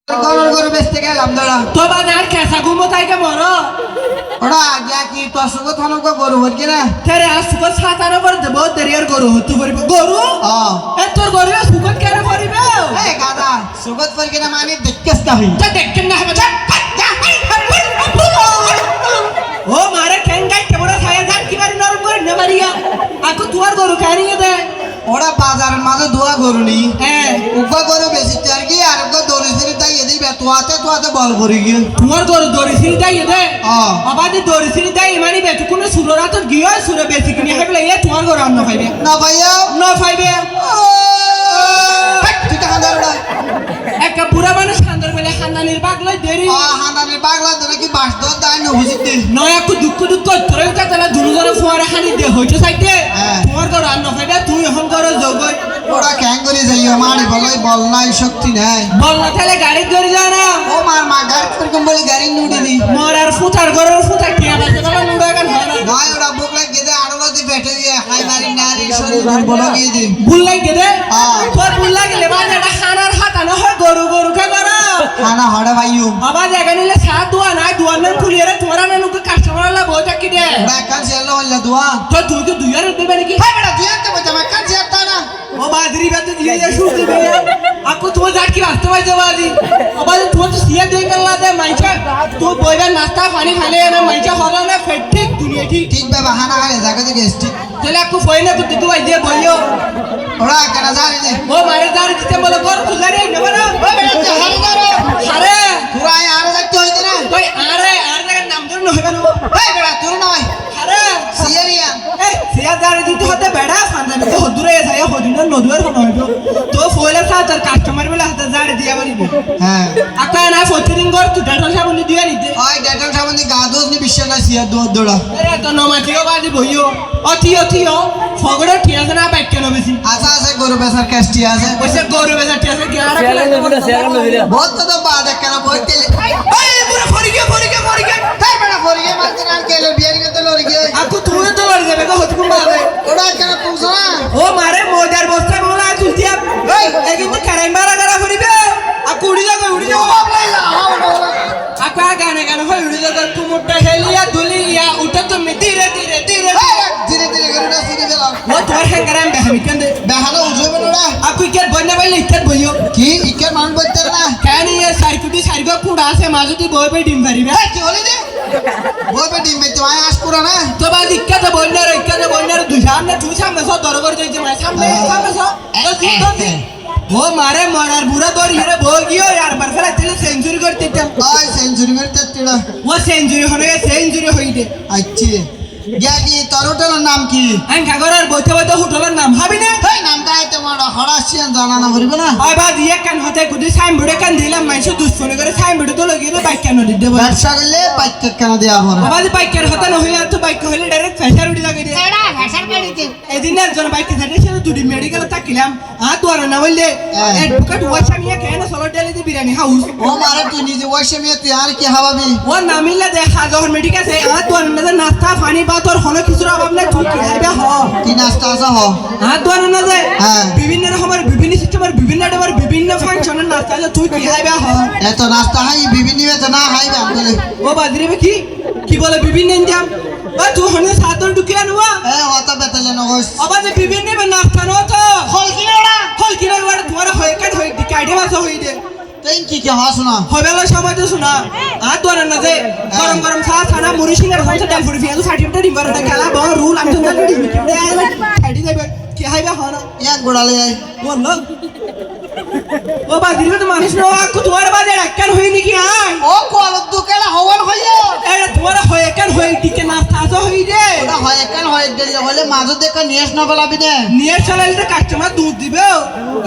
গরুর গরু বেচতে গেলাম দাঁড়া তো বাজার কেসা ঘুমো তাইকে মরো ওরা আগে কি তোর সঙ্গে থানো গরু ভরকে না তেরে আর সুকত সাতার উপর দেবো তেরে আর গরু হতে পারিবে গরু এ তোর গরু সুকত কেন পারিবে এই গাদা সুগত ভরকে না মানে দেখকেস কা হই তা দেখেন না হবে ও মারে কেঙ্গাই কেবড়া ছায়া যান কি বারি নরম করে না বারিয়া আকু তুয়ার গরু কারিয়ে দে ওরা বাজারের মাঝে দোয়া গরু নি হ্যাঁ উগা গরু বেশি চার কি আর উগা দরিদ্র তাই এদিকে তোয়াতে বল ভরে গিয়ে তোমার গরু দরিসিনি দাই দে আবাদি দরিসিনি দাই মানে বেতু কোন সুররা তোর গিয়া সুরে বেশি কিনে হাইবলে এ তোমার গরু আন্ন পাইবে না ভাইয়া না পাইবে ঠিক হান্দারডা একটা বুড়া মানুষ খান্দার বেলে খান্দানির বাগলে দেরি হান্দানের পাগলা ধরে কি বাস দর দাই ন বুঝিতে নয় একটু দুঃখ ধরে তাহলে দুজনে ফোয়ারে খানি দে হইতে চাইতে তোমার গরু আন্ন পাইবে তুই এখন গরু জগই ওরা ক্যাং করে যাইও মারি বলাই বল নাই শক্তি নাই বল না তাহলে গাড়ি ধরে যা না ও মার মা গাড়ি করকম বলি গাড়ি নুড়ি দি মরার ফুটার গরুর ফুটা কি আছে বলা নুড়া গান হয় না নয় ওরা বুকলা গেদে আড়লতে বেঠে দিয়ে হাই মারি নারী শরীর দুর্বল গিয়ে দি বুল্লাই গেদে তোর বুল্লা গেলে বাজে এটা খানার হাতানো হয় গরু কে গরু খানা হড়ে ভাইও আবার জায়গা নিলে সাত দোয়া নাই দোয়ার নাম খুলিয়ে রে তোমার নাম কাস্টমার লা বই থাকি দে ওরা কান সেল হল্লা দুয়া তো তুই কি দুইয়ার দেবে নাকি হাই বেটা দুই একটা বজা মা কান সেল তা না ও বাদরি বাতে দিয়ে যা শুট দেবে আকু তোমার জাকি রাস্তা বাজে বাদি আবার তোমার তো সিয়া দেই গেল দে মাইচা তো বইবা নাস্তা পানি খালে না মাইচা হলো না ফেটিক দুনিয়া ঠিক ঠিক বাবা হানা খালে জায়গা থেকে এসটি তাহলে আকু ফইনা তো তুই আই দিয়ে বইও ওরা কেন জানি দে ও মারে দাঁড় দিতে বলে কর খুলারে নেবা না ও বেটা তুই হারি দাঁড়ো আরে পুরাই আর যাইতে হইতে না তুই আরে আর জায়গার নাম ধরে নইবা না এই বেটা তোর নয় আরে সিয়ারিয়া এই সিয়া দাঁড় দিতে হতে বেড়া ফান্দানি তো হদুরে যায় হদিনা নদুয়ার কোন হইতো তো ফইলা সাতার কাস্টমার বলে হাতে দাঁড় দিয়া বলিবে হ্যাঁ আকা না ফতিরিং গর তুই ডাটা সাবনি দিয়া নিতে ওই ডেটল সামনে গা দোস নি বিশ্বাস না সিয়া দৌড়া আরে তো নমাটিও বাদি বইও অথিও ফগড় ঠিক আছে না বাইক কেন বেশি আচ্ছা আছে গরু বেচার ক্যাস্টি আছে ওইসে গরু বেজা ঠিক আছে কি আর বহুত তো বাদ কেন বইতে এই পুরো ফরি গে তাই বেটা ফরি গে মারতে না কেলে বিয়ার কে তো লরি গে আকু তুমি তো লড় যাবে গো হতকুম বাদে ওরা কেন পুছছ না ও মারে মোদার বস্তা মোলা তুলতিয়া এই কিন্তু কারাই মারা গারা করিবে আকু উড়ি যাবে আকু গানে হয় উড়ি যাবে কুমুটটা হেলিয়া দুলিয়া উঠে তুমি ধীরে ধীরে গরুটা সিরে গেলাম ও তোর হ্যাঙ্গারাম দেখাবি কেন বেহালো উজবে না আকু ইকের বন্যা বাইলে ইকের বইও কি ইকে মান বইতে না কেন ইয়ে সাইকুটি সাইগো কুড়া আছে মাজুতি বই বই ডিম পারিবে কি হলি রে বইবে ডিম বেতে আয় আস পুরা না তো বাদ ইক্কাতে বন্যার দুই সামনে সব দর করে দিয়েছে মানে সামনে সব ও মারে মরার বুড়া দর হিরে বই গিয়ে আর বার ফেলা দিলে সেঞ্চুরি করতে ওই সেঞ্চুরি করতে তিড়া ও সেঞ্চুরি হইতে আচ্ছা গিয়া কি তোর হোটেলের নাম কি আমি কাগরের বইতে হোটেলের নাম ভাবি না এই নামটা তোমার হরাসিয়ান জানা না ভরিব না ওই বাদ ইয়ে কান হতে কুদি সাইনবোর্ডে কান দিলাম মাইসে দুশ্মনী করে সাইনবোর্ডে তো লাগিয়ে বাইক কেন দিতে বলে ব্যবসা করলে বাইক কেন দেয়া হবে আবার বাইকের হতে না হইলে তো বাইক হইলে ডাইরেক্ট ফেসার উড়ি লাগিয়ে দিয়ে এড়া ভাষার বাড়িতে এদিন একজন বাইকে থাকে সে দুটি মেডিকেল তাকিলাম তো আর না বললে অ্যাডভোকেট ওয়াশা নিয়ে কেন সলো ডেলি দি বিরিয়ানি হাউস ও মারে তুই নিজে ওয়াশে মেয়ে তুই আর কি হাবাবি ও নামিলে দেখা যখন মেডিকেল আছে তো আর না নাস্তা পানি বা তোর হলো কিছুর অভাব নাই তুই কি খাইবে হ কি নাস্তা আছে হ তো আর না যে হ্যাঁ বিভিন্ন রকমের বিভিন্ন সিস্টেমের বিভিন্ন ডেবার বিভিন্ন ফাংশনের নাস্তা আছে তুই কি খাইবে হ এত নাস্তা হাই বিভিন্ন বেতে না হাইবে বলে ও বাদরিবে কি বলে বিভিন্ন ইন্ডিয়াম ও তুই হনে সাতর ঢুকিয়ে আনবা এ হতা বেতলে নগস আবার যে বিভিন্ন নাস্তা নো তো হল কি ওড়া হল কি না ওর তোমার হয়ে কাট হয়ে কাটে বাস হই দে তেন কি হাস না হবেলা সময় তো শোনা তো আর না যে গরম চা ছানা মুড়ি সিঙ্গার হইছে ডাল ফুড়ি ফিয়া তো সার্টিফিকেট দিবারটা খেলা বড় রুল আমি তো জানি খাইতে যাবে কি হাইবা হনা এক গোড়ালে আই বললো ও বাদিরে তো মানুষ নো আকু তোমার বাজে রাক্কান হই নাকি আই ও কলত দুকেলা হওয়ার হইয়া এ তোমার হয়ে কান হই টিকে নাস্তা তো হই দে ওটা হয় কেন হয় গেলে হলে মাঝে দেখা নিয়েস না বলাবি না নিয়ে চলালে তো কাস্টমার দুধ দিবে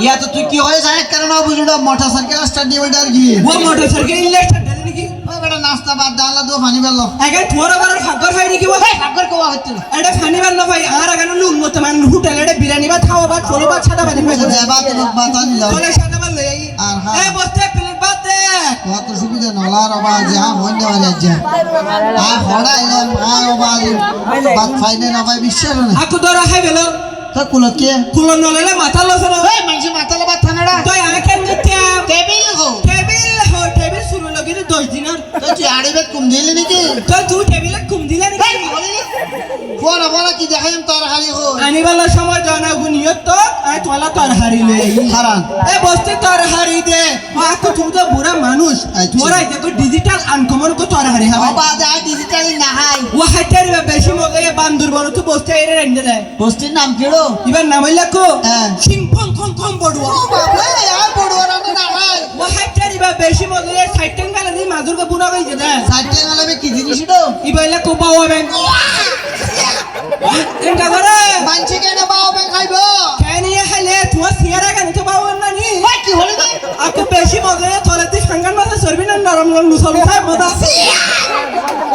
ইয়া তো তুই কি হয় যায় কেন না বুঝুটা মোটর সাইকেল স্টার্ট দিয়ে বলতে আর কি ও মোটর সাইকেল ইলেকট্রিক দেন নাকি ওই বেটা নাস্তা বাদ দালা দো পানি বেলো আগে তোমার আবার ফাগর হয় নাকি বল ফাগর কোয়া হচ্ছে না এটা ফানি বান্ন ভাই আর আগে লুন মত মান হোটেলে বিরিয়ানি বা খাওয়া বা ছোলো বা সাদা বানি ভাই যাবা তো বাতা নিল চলে সাদা বান লই আই আর হ্যাঁ এ বসতে প্লেট বাদ দে কত সুবিধা নলার আবাজ যা মন্ডে वाले যা আ হড়াইলাম আ আবাজ বাত ফাইনে না ভাই বিশ্বাস না আকু দরা হাই বেলো তা কুলকে কুলো নলেলে মাথা লসনা এই মাঝে মাতালে বাত থানাড়া তো আগে কেন দিতে টেবিল গো টেবিল হো 10 দিনের তুই আড়িবেত কম দিলি নাকি তো তুই টেবিলে ঘুম দিলে নাকি বড় বড় কি দেখাইম তোর হারি হো আনিবালার সময় জানা গুনিয়ত তো আই তোলা তোর হারিলে হারান এ বস্তি তোর হারি দে আকু তুমি তো বুড়া মানুষ আচ্ছা। তোরা দেখো ডিজিটাল আনকমন কো তোর হারি হবে বাবা যা ডিজিটালি না হাই ও হাইটার বেশি মগে বান্দুর বড় তো বস্তি এর রেন্ডে দেয় পোস্টের নাম কিড়ো এবার নাম হইলা কো হ্যাঁ। সিংফং খং খং বড়ুয়া ও বাবা আর বড় বড় না হাই ও হাইটার এবার বেশি মগে সাইটেন গেলে দি মাজুর কো বুনা হইছে দে সাইটে গেলে কি জিনিস ইটো ইবাইলা কো পাওয়া ব্যাংক এন্টা করে মানছে কেন বাও বে খাইবো কেনিয়ে খাইলে তোমার সিয়ারা কেন তো পাওয়া না নি ওই কি হলো রে আকু বেশি মগে তোলে তুই সাঙ্গান মাথা সরবি না নরম নরম লুসালু খাই মজা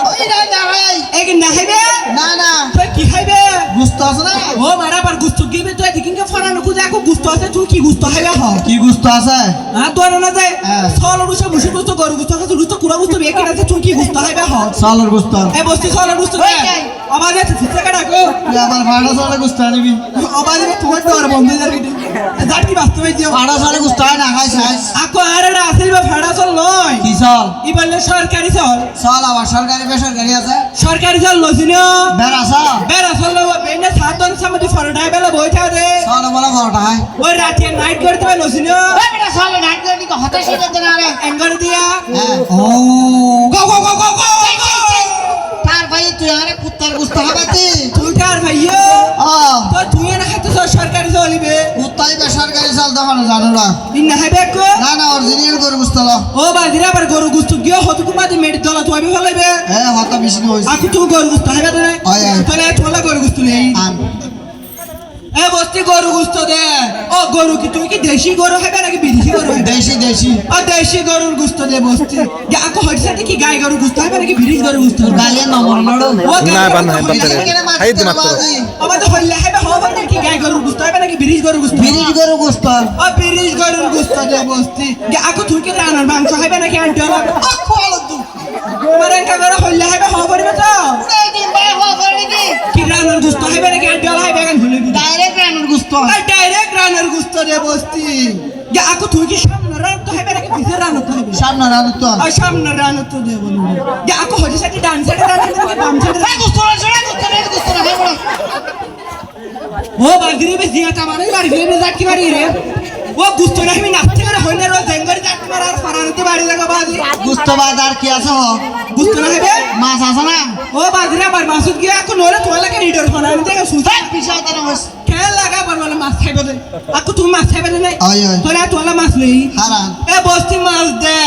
ওই না হাই এক না খাইবে না না তুই কি খাইবে গুস্ত আছে না ও মারা বার গুস্ত গিবে তুই দিকিনকে ফরানো খুঁজে আকু গুস্ত আছে তুই কি গুস্ত খাইবে হ কি গুস্ত আছে হ্যাঁ তোর না যায় হ্যাঁ। সল রুসা মুসি গুস্ত গরু গুস্ত আছে রুস্ত কুড়া গুস্ত বিয়ে কিনা আছে তুই কি গুস্ত খাইবে হ সালের গুস্ত এ বস্তি সল রুস্ত দে আবাজে ফিতে কাটা কো তুই আমার ভাড়া সালে গুস্ত আনিবি আবাজে তোমার তোর বন্ধ যাবি যাট কি বাস্তবে দিও ভাড়া সালে গুস্ত হয় না খাই খাই আকু আরেডা আসিল বা ফাড়া চল নয় কি চল ইবালে সরকারি চল চল আবার সরকারি বেসরকারি আছে সরকারি চল লসিনো বেড়াছা বেড়া চল বেনে সাতন সামতি ফরডাই বেলা বইতা দে চল বলা ঘরটা হয় ওই রাতে নাইট করতে পারে লসিনো ওই বেটা চল নাইট করে কি হতাশ হয়ে যেতে না রে এঙ্গর দিয়া হ্যাঁ ও গো গো গো গো গো তার ভাই তুই আরে কুত্তার গুস্ত খাবাতি তুই কার ভাইয়া ও তো তুই না হাতে সরকারি চলিবে কুত্তাই বেসরকারি চল তখন জানো না ইন না হাইবে কো না না অরিজিনাল গরু গুস্ত ল ও বাজিরা আবার গরু গুস্ত গিয়ে হতকু মাদি মেডি দলা তুই আমি ফলাইবে হ্যাঁ হত বেশি হইছে আকু তুই গরু গুস্ত হাইবে দে হয়, হয়। তাহলে তোলা গরু গুস্ত নেই আন এ বস্তি গরু গুস্ত দে ও গরু কি তুই কি দেশি গরু হাইবে নাকি বিদেশি গরু হাইবে দেশি দেশি ও দেশি গরুর গুস্ত দে বস্তি যে আকু হইছে কি গাই গরু গুস্ত হাইবে নাকি বিদেশি গরু গুস্ত হাইবে? গালিয়া নম্বর নড়ো ও গাই না গরু বান নাই গুস্ত বান হাইবে। নাই হাইদ মাত্র আবার তো হইলে হাইবে হবে নাকি গাই গরুর গুস্ত হাইবে নাকি বিদেশি গরুর গুস্ত হাইবে? বিরিজ গরু গুস্ত ও বিদেশি গরুর গুস্ত দে বস্তি যে আকু তুই কি রানার মাংস হাইবে নাকি আন্টি হলো ও খোলো তুই মারে কা করে হইলে হাইবে হবে পারিবে তো এই দিন ভাই হো করে কি কি রানার গুস্ত হাইবে নাকি আন্টি হলো হাইবে গান ভুলে দিবি ডাইরেক্ট রানুর গুস্ত ডাইরেক্ট রানার গুস্ত দে বস্তি যে আকু তুই কি সামনে রান তো হাইবে নাকি পিছে রান তো হাইবে সামনে রানু তো আর সামনে রান তো দে বলু যে আকু হইছে সাথে ডান সাইডে রান নাকি বাম সাইডে এই গুস্ত না ছড়া গুস্ত না খাই বড় ও বাগিরে বে জিয়াটা মানে বাড়ি বে যাট কি বাড়ি রে ও গুস্ত না আমি নাচতে করে হইনে রো জেঙ্গরি যাট মার আর ফারানতে বাড়ি লাগা বাজি গুস্ত বাজার কি আছে হো গুস্ত না হবে মাছ আছে না ও বাগিরে আবার মাসুদ গিয়া আকু নরে তোলা কে রিডার ফোন আমি দেখে সুতা পিছাও তার বস খেল লাগা বলে মাছ খাইবে দে আকু তুমি মাছ খাইবে না আয় আয় তোরা তোলা মাছ নেই হারান এ বস্তি মাছ দে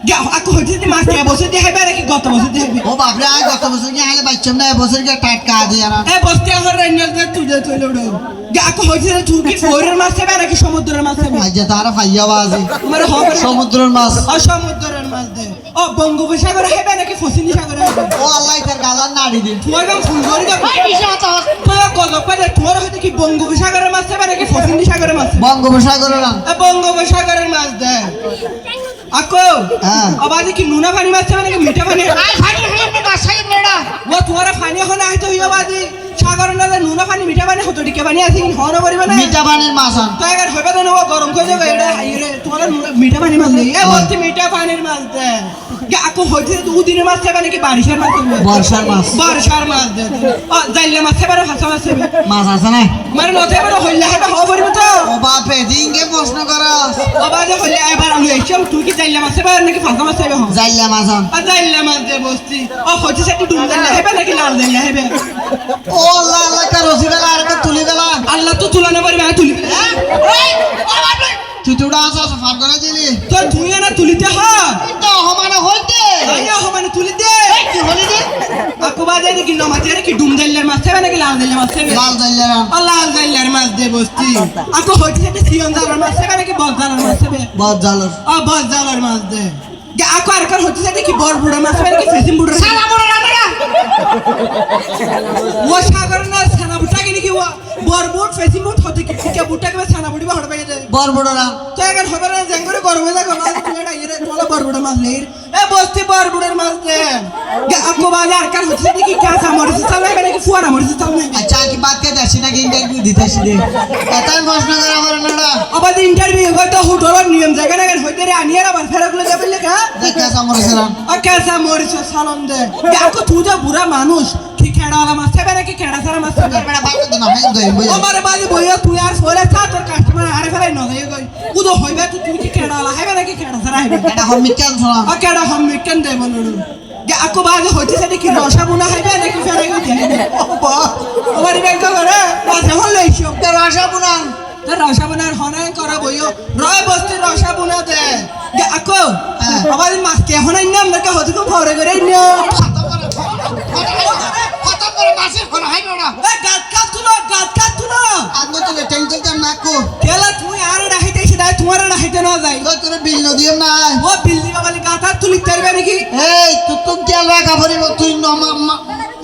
গা আকু হইছে যে মাছ খাইবে বসে দিয়ে খাইবে নাকি গত বসে দিয়ে খাইবে ও বাপরে আয় গত বছর কি হালে বাচ্চাম না বছর কি টাটকা দিয়া না এ বস্তি আমার রেঞ্জার দে তুই দে তুই লড়ো গা আকু হইছে যে তুই কি ফোরের মাছ খাইবে নাকি সমুদ্রের মাছ খাইবে আজ তারা ফাইয়া বাজি আমার হবে সমুদ্রের মাছ ও সমুদ্রের মাছ দে ও বঙ্গোপসাগরে খাইবে নাকি ফসিনি সাগরে খাইবে ও আল্লাহ তার গালার নাড়ি দিন তোমার গাম ফুল করে গা ভাই পিছাও তো তোরা গজব পারে তোমার হয়তো কি বঙ্গোপসাগরের মাছ খাইবে নাকি ফসিনি সাগরের মাছ খাইবে? বঙ্গোপসাগরের রান এ বঙ্গোপসাগরের মাছ দে আকো হ্যাঁ। আবাদি কি নুনা পানি মাছ খাইবে নাকি মিঠা পানি আই ফানি ফানি বাসাই নেড়া ও তোমারা পানি এখন আইতো হইয়া বাদি সাগরের না নুনা পানি মিঠা পানি হতো টিকে পানি আছে কি হন করিবে না মিঠা পানির মাছ আন তো এবার হবে না ও গরম করে যাবে এটা হাইরে তোমার মিঠা পানি মাছ নেই এ বলতে মিঠা পানির মাছ দে আকো হইতে দুদিনের মাছ খাইবে নাকি বারিশের মাছ খাইবে বর্ষার মাছ বর্ষার মাছ দে ও জাইলে মাছ খাইবে হাসা মাছ খাইবে মাছ আছে না মানে নতে এবার হইলে হবে হবে পরিবে তো ও বাপে দিনকে প্রশ্ন করা ও বাজে হইলে এবার আমি এসব তুই কি জাইলে মাছ খাইবে নাকি ফাঁকা মাছ খাইবে হন যাইলা মাছ আন আর জাইলে মাছ দে বসতি ও হইতে সেটা ডুম জাইলে হবে নাকি লাল জাইলে হবে ও আল্লাহ আল্লাহ কা রসি বেলা আর কা তুলি বেলা আল্লাহ তো তুলনা পারবে আমি তুলি হ্যাঁ ওই ও বাপে তুই তো ডান্স আছে ফার করে দিলি তো তুই না তুলিতে হয় তো হমানে হইতে আইয়া মানে তুলি দে এই কি হলি দি আকু বাজে কি নমাতে কি ডুম জাইলের মাছ খাইবে নাকি লাল জাইলের মাছ খাইবে লাল যাইলা রান ও লাল জাইলের মাছ দে বসতি আকু হইতে সেটা সিয়ন জালার মাছ খাইবে নাকি বল জালার মাছ খাইবে বহুত জালর ও বল জালার মাছ দে যে আকু আর কার হইতে সেটা কি বড় বুড়া মাছ খাইবে নাকি ফেসিং বুড়া সালা বড় রান্না ও সাগর না ছানা বুটা কি নাকি ও বড় বুট ফেসিং বুট হতে কি কে বুটা কে ছানা বুড়ি বা হড়বে যায় বড় বড় রান তো এখন হবে না জঙ্গলে গরম হয়ে যাবে মাছ তুলে না এর তোলা বড় বুড়া মাছ নেই এ বস্তি বড় বুড়ার মাছ দে যে আকু বাজে আর কার হইতে সেটা কি কাঁচা মরিচ চালাইবে নাকি ফুয়ারা মরিচ চালাইবে আচ্ছা কি বাদ কে যাচ্ছি নাকি ইন্টারভিউ দিতেছি রে এটাই প্রশ্ন করা আমার নাড়া আবার ইন্টারভিউ হয়তো হুটলার নিয়ম জায়গা না হইতে রে আনিয়ার আবার ফেরাগুলো যাবে লেখা দেখা কেসা মরেছিলাম কেসা মরিস সালাম দে দেখো তুই যে বুড়া মানুষ কি খেড়াওয়ালা মাছ খাবে নাকি খেড়া সারা মাছ খাবে বেড়া বাকি তো না হাই যাই বই আমার বাড়ি বইয়া তুই আর সোলে থা তোর কাস্টমার আরে ফেলাই ন যাই গই কুদো হইবে তুই কি খেড়াওয়ালা হাইবে নাকি খেড়া সারা হাইবে এটা হল মিকান শোনা কেডা হম কেন দে বলুন যে আকো বাজে হইছে সেটা কি রসা বুনা হাইবে নাকি ফেরাই গই আমার ব্যাংক করে বাজে হল লইছো রসা বুনান রসা বুনার হনাই করা বইও রয় বস্তি রসা বুনা দে যে আকো আবার মাছ কে হনাই নাম নাকি হতে খুব ভরে করে নিও খতম করে মাসে ফোন হাইবে না গাত কাট তুলো আদনো তো টেনশন কাম না কো কেলা তুই আর রাহিতে সেটা তোমার রাহিতে না যাই তো তোর বিল ন দিও না ও বিল্ডিং বালি গাতা তুলি তারবে নাকি এই তুই কেন রাখা পড়িব তুই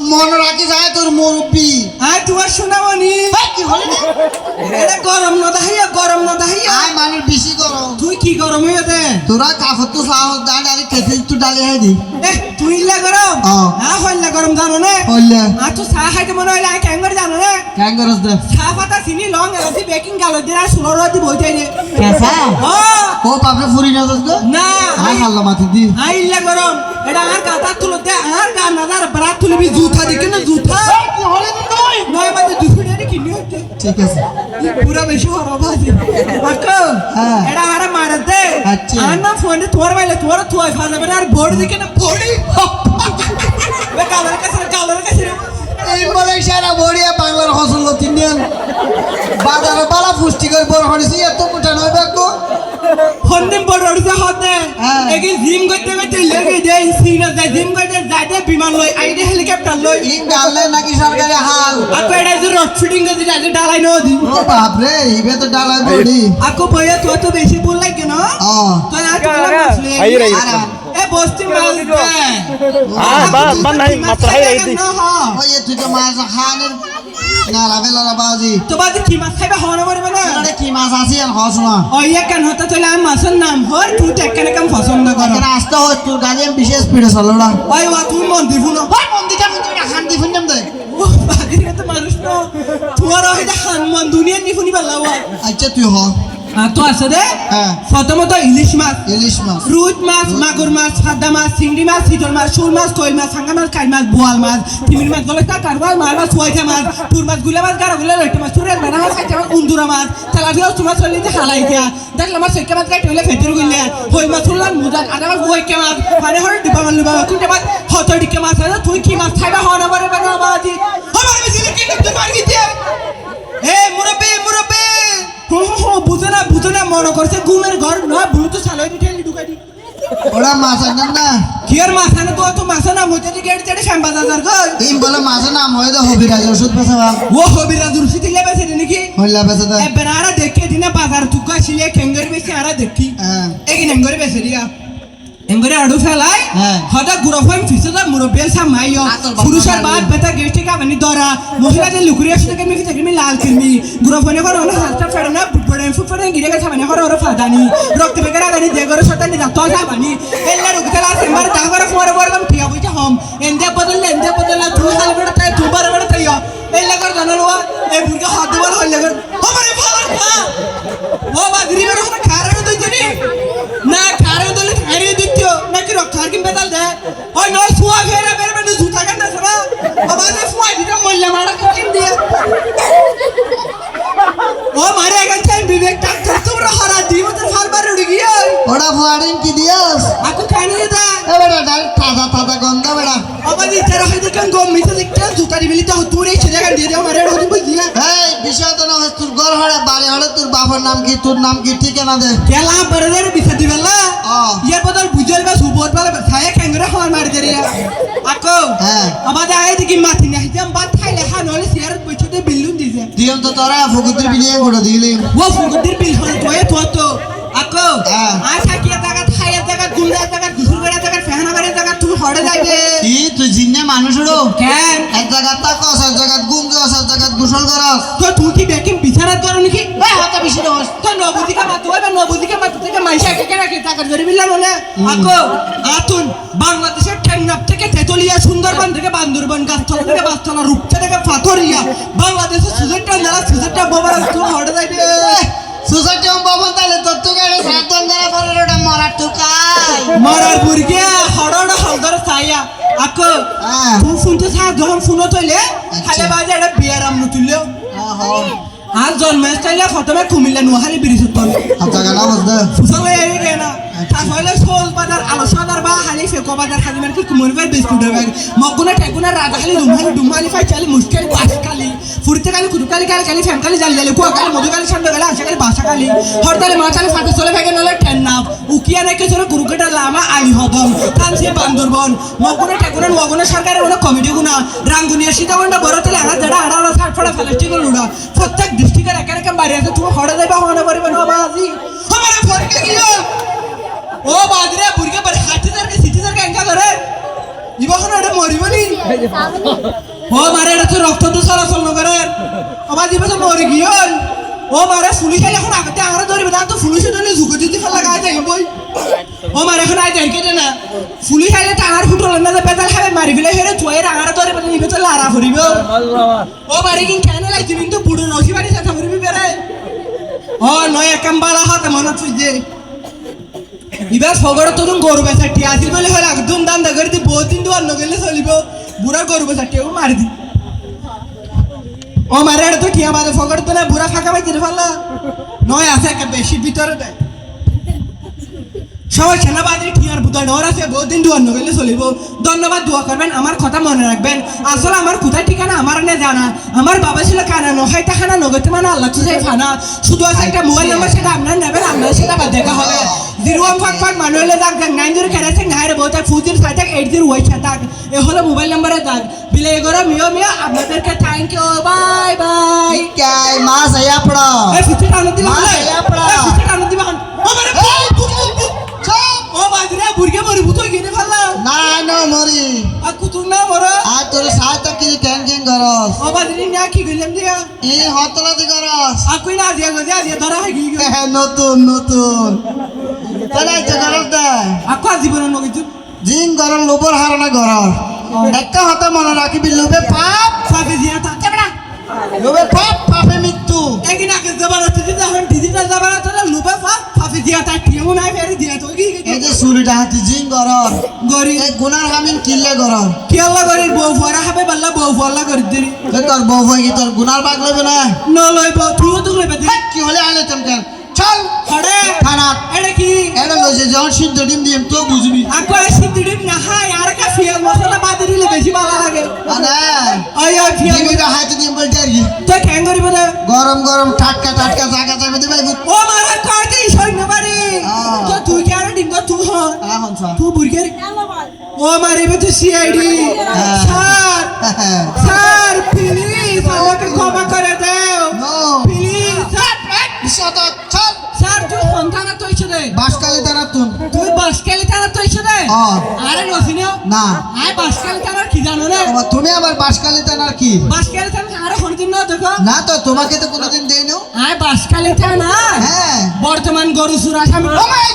মন রাখি যায় তোর মুরব্বি আয় তোমার শোনাবনি কি হলি এটা গরম না দাহিয়া আয় মানুষ বেশি করো তুই কি গরম হয়ে দে তোরা কাফত তো সাহস দা ডালি কেসে তুই ডালি হাই দি তুই ইল্লা গরম হ্যাঁ হইলা গরম জানো না হইলে আর তুই চা খাইতে মনে হইলে আই ক্যাঙ্গর জানো না ক্যাঙ্গারস দে চা পাতা চিনি লং এলাচি বেকিং গালো দিরা সুলর দি বইতে রে কেসা ও ও পাপড়ে ফুরি না দস না আই হাল্লা মাতি দি আই ইল্লা গরম এটা আর কাটা তুলো দে আর গা নাদার বরাত তুলবি জুতা দিকে না জুতা কি হলি তুই নয় মানে দুপুরে কিনি হচ্ছে ঠিক আছে পুরা বেশি হরব আছে আকো হ্যাঁ। এটা আরে মারে দে আচ্ছা। আর না ফোনে তোর বাইলে তোর তুই ফাজাবে আর বোর্ড দিকে না বড়ি বে কালার কাছে এই মালয়েশিয়ার বড়িয়া বাংলার ফসল তিনদিন বাজারে বালা পুষ্টি করে বড় হইছে এত মোটা নয় বাকো ফোনে বড় হইছে হতে হ্যাঁ। এগি জিম করতে করতে লেগে দেই সিনা যায় জিম করতে যাইতে বিমান লই আইডে হেলিকপ্টার লই ইন ডালে নাকি সরকারি হাল আকো এটা যে রড শুটিং করতে যাইতে ডালাই ন দি ও বাপ রে ইবে তো ডালাই বড়ি আকো বইয়া তুই তো বেশি বল লাগে না ও তুই আর মাছলে আরা এ বস্তি মাছ দে ban nahi matra hai rahi thi ওই তুই তো মাছ খানের না লাভেলা বাজি তো বাজে কি মাছ খাইবে হওয়া পারবে না আরে কি মাছ আছে আর হস না ওইয়া কেন হতে চলে আমি মাছের নাম হর তুই টেক্কানে কাম পছন্দ কর এখানে আসতে হয় তোর গাড়ি বিশেষ স্পিডে চলোড়া ওই ওয়া তুই মন্দির ফুনো ওই মন্দিরটা মন্দিরটা খান্দি ফুন্ডাম দে ও বাগির তো মানুষ না তোর হইতা খান মন দুনিয়া নি ফুনি বালাওয়া আচ্ছা তুই হ তো আছে দে হ্যাঁ প্রথমত ইলিশ মাছ ইলিশ মাছ রুই মাছ মাগুর মাছ সাদা মাছ চিংড়ি মাছ চিতল মাছ শোল মাছ কই মাছ সাঙ্গা মাছ কাই মাছ বোয়াল মাছ তিমির মাছ গলতা কারবা মাছ মাছ সোয়াইটা মাছ পুর মাছ গুলা মাছ গাড়া গুলা লইটা মাছ সুরেল বানা মাছ কাইটা মাছ উন্দুরা মাছ তেলাপিয়া তোমার চলিতে হালাই দিয়া দেখলা মাছ সৈকা মাছ কাইটা হইলে ফেটের গুইলে হই মাছ হলাম মুজার আদা মাছ বইকে মাছ পারে হর ডিবা মাল লুবা কুইটা মাছ হতডিকে মাছ আছে তুই কি মাছ খাইবা হনা পারে বানা বাজি আমার বিজিলে কি করতে পারবি তুই এ মুরব্বি বুঝে না মনে করছে ঘুমের ঘর নয় ভুল তো চালাই দিতে ঢুকাই দি ওরা মাছ আনেন না কি আর মাছ আনে তো মাছ না মইতে দি গেট চেড়ে শ্যাম বাজার কই ইম বলে মাছের নাম হয় তো হবিরাজ ওষুধ পেছাবা ও হবিরা দুরসি দিলে বেছে নাকি হইলা পেছা দে এ বেনারা দেখে দিনে বাজার তুকা ছিলে কেঙ্গের বেশি আরা দেখি হ্যাঁ এগি নেঙ্গরে বেছে দিয়া এঙ্গরে আড়ু ফেলাই হ্যাঁ। হদা গুরফান ফিসে দা মুরব্বিল সামাইও পুরুষের বাদ বেটা গেস্টে কাবানি দরা মহিলাদের লুকুরি আসতে কেমি ফিতে কেমি লাল কিরমি গুরফানে করে ওনা হাতটা ফেড়ে না বুড়ে ফুটফুটে গিরে গেছে মানে করে ওরা ফাদানি রক্ত বেগরা গানি দেগরে শতানি দা তো যাবানি এল্লা রুকতেলা সেমার দাগরে ফোরে বরগম ঠিয়া বুঝা হম এন্দে বদল তুই হাল বড় তাই তুই বড় বড় তাইও এল্লা কর জানালওয়া এই বুড়া হাত দুবার হইলে কর আমারে ফাল খা ও বাদরি বের হনা খারে দই জনি না খারে দলে খারে দিতিও নাকি রক্ষার কিন বেতাল দে ওই নয় সুয়া ফেরা বের বের জুতা কাটা সরা আমাদের ফুয়া দিতে মল্লা মারা কিন দিয়ে ও মারে গেল চাই বিবেক ডাক্তার তোমরা হারা দিও তোর ফারবার উড়ে গিয়ে ওরা ফুয়ারিং কি দিয়াস আকু খানি দা এ বেটা ডাইরেক্ট তাজা গন্ধ বেটা আমাদের ইচ্ছা হইতে কেন গম মিতে দেখতে জুতা দিবিলি তো তুই এই ছেলে গান দিয়ে দাও মারে হদি বুঝলি না এই বিষয় তো না হয় তোর ঘর হড়ে বাড়ি হড়ে তোর বাবার নাম কি তোর নাম কি ঠিকানা দে কেলা বড়দের বিছা দিবেলা ও। ইয়ার বদল বুঝল বা সুবোত বলে ছায়া কেঙ্গরে হওয়ার মারি দেরিয়া আকো হ্যাঁ। আমাদের আয় দেখি মাথি না হিজাম বাদ খাইলে হা নলে সিয়ারত বইছতে বিল্লুন দিছে দিয়ম তো তোরা ফকুতির বিলিয়ে করে দিলি ও ফুকুতির বিল হল তো আকো হ্যাঁ। আশা কি জায়গা খাইয়া জায়গা গুন্ডা জায়গা গুসুর করে জায়গা ফেহানা করে জায়গা তুই হড়ে যাইবে কি তুই জিন্নে মানুষ হলো কেন এক জায়গা তাকস এক জায়গা গুমজস এক জায়গা গোসল করস তো তুই কি বেকিং বিচারাত করো নাকি এই হতে বেশি দোষ তো নবুদিকা মাতু বা নবুদিকা মাতু থেকে মাইশা কে রাখে টাকা ধরে বিল্লা বলে আকো আতুন বাংলাদেশের ঠ্যাংনাপ থেকে তেতুলিয়া সুন্দরবন থেকে বান্দরবন গাছতলা থেকে বাসতলা রূপচা থেকে পাথরিয়া বাংলাদেশের সুজেটটা নালা সুজেটটা বাবার তুই হড়ে যাইবে সোসাইটি অম বাবন তালে তত্ত্ব গাড়ি সাতন গাড়া পরে ওটা মরার টুকাই মরার বুড়গে হড়ড় হলদর ছায়া আকো হ্যাঁ তুই শুনতে সা যখন শুনো তইলে খালে বাজে এটা বিয়ার আম নতুললেও আর জন্মাইলে প্রথমে কুমিল্লা নোহারি ব্রিজের তলে আচ্ছা গানা বলতে ফুসলে এই গে না তাহলে সোল বাজার আলোচনার বা হালি ফেকো বাজার খালি মানে কি কুমরবার বিস্কুটের ব্যাগ মগুনা টেগুনা রাজা খালি ডুমালি ফাই চালি মুশকিল বাস খালি ফুরতে খালি কুদুকালি খালি ফ্যান খালি জালি জালি কুয়া খালি মধু খালি সান্দ খালি আশা খালি বাসা খালি হরতালে মা খালি ফাতে চলে ফেকে নলে টেন নাপ উকিয়া নাকি চলে কুরুকেটার লামা আলি হদল কানসি বান্দরবন মগুনা টেগুনা মগুনা সরকারের ওনা কমিটি গুনা রাঙ্গুনিয়া সীতাবন্ডা বড়তলে আড়া জড়া আড়া সাত ফড়া ফেলাস্টিক লুড়া প্রত্যেক ডিস্ট্রিক্টের একা একা বাড়ি আছে তুমি হড়ে যাইবা হনে পারিবে না বাজি আমারে ফরকে গিয়া ও বাদরে বুরগে বাড়ি হাটিদার কে সিটিদার কে এঙ্কা করে ইবখন ওটা মরিবনি ও মারে এটা তো রক্ত তো চলাচল নগরে ও বাজি বসে মরি গিয়ল ও মারে পুলিশ আইলে এখন আগতে আঙরা ধরিবে না তো পুলিশে ধরলে ঝুঁকে দিতে ফেলা গায়ে যাই বই ও মারে এখন আই যাই কেটে না পুলিশ আইলে টাঙার ফুটল না যে পেতাল খাবে মারি ফেলে হেরে চুয়ের আঙরা ধরিবে না নিবে তো লারা ভরিবে ও মারে কিন কেন লাগছে কিন্তু বুড়ো নসি বাড়ি সাথে ভরিবি বেরে ও নয় একাম বালা হাতে মনে হচ্ছে যে ইবার ফগড় তো গরু বেচাটি আসিল বলে হলে একদম দাম দাগর দি বহুত দিন দুয়ার নগেলে চলিব বুড়া গরু বেচাটি ও মারি দি ও মারে এটা তো ঠিয়া বাদে ফগড় তো না বুড়া ফাঁকা পাই দিতে পারলা নয় আছে একটা বেশি ভিতরে দেয় সবাই সেনাবাদী ঠিয়ার বুতা ডর আছে বহুত দিন দুয়ার নগেলে চলিব ধন্যবাদ দোয়া করবেন আমার কথা মনে রাখবেন আসলে আমার কোথায় ঠিকানা আমার না জানা আমার বাবা ছিল কানা নখাইতা খানা নগতে মানে আল্লাহ তো চাই ফানা শুধু আছে একটা মোবাইল নাম্বার সেটা আপনার নেবেন আপনার সেটা বাদ দেখা হবে 0155 মানুষলে দাগ দাগ 90 কেরাছে নাইরে বহুত 40 ওই থাক এ হলো মোবাইল নাম্বারে দাগ বিলে এগোরা মিও আপনাদেরকে থ্যাংক ইউ বাই বাই কাই মাস আয়া পড়া এই ফিটটা আনন্দ দিবা মাস আয়া পড়া ফিটটা আনন্দ দিবা ও মানে ও বাদরে বুরগে মরি ভূত গিনে ফেললা না না মরি আর কুতুর না মরা আর তোর সাথে কি ক্যান ক্যান করস ও বাদরে না কি গইলাম দিয়া এই হতলা দি করস আর কই না দিয়া দিয়া ধরা হই গই নতুন নতুন তাহলে করস দে আকো জীবন নগিত জিন গরর লোবর হারানা গরর একটা হতা মনে রাখিবি লোবে পাপ সাথে দিয়া তা চাবড়া লোবে পাপ পাপে মৃত্যু একদিন আগে জবানা তুই যখন ডিজিটাল জবানা তোরা লুবে ফাপ ফাপি দিয়া তা কেউ নাই ফেরে দিয়া তো কি এই যে সুরিটা হাতি জিন গরর গরি এই গুনার হামিন কিল্লে গরর কি আল্লাহ গরির বউ ফরা হবে বাল্লা বউ ফলা করি দিরি তোর বউ ভাই কি তোর গুনার বাগ লইবে না ন লইব তুইও তো লইবে দি কি হলে আলে চমকান চল হড়ে খানা এটা কি এটা লইছে যখন সিদ্ধ ডিম দিম তো বুঝবি আকো সিদ্ধি না হাই আর কা ফিয়াল মশলা বাদ দিলে বেশি ভালো লাগে আরে ওই ওই ফিয়াল ডিমিটা হাতে দিম বলতে আর কি তো কেন করিব না গরম গরম টাটকা টাটকা জায়গা যাবে দিবে ও মারা কয়তে সৈন্য বাড়ি তো তুই কি আর ডিম তুই হ এখন স্যার তুই বুরগের ও মারিবে তো সিআইডি স্যার স্যার প্লিজ আমাকে ক্ষমা করে দাও নো প্লিজ স্যার বিশত চল স্যার তুই সন্তান তো ইচ্ছে দে বাসকালে তারা তুন তুই বাসকালি তারা তো ইচ্ছে দে আরে নসিনিও না আয় বাসকালি তারা কি জানো না তুমি আবার বাসকালে তার কি বাসকালি তারা আরে হরদিন না দেখো না তো তোমাকে তো কোনোদিন দেইনো আয় বাসকালি তারা না হ্যাঁ বর্তমান গরু সুরা ও মাই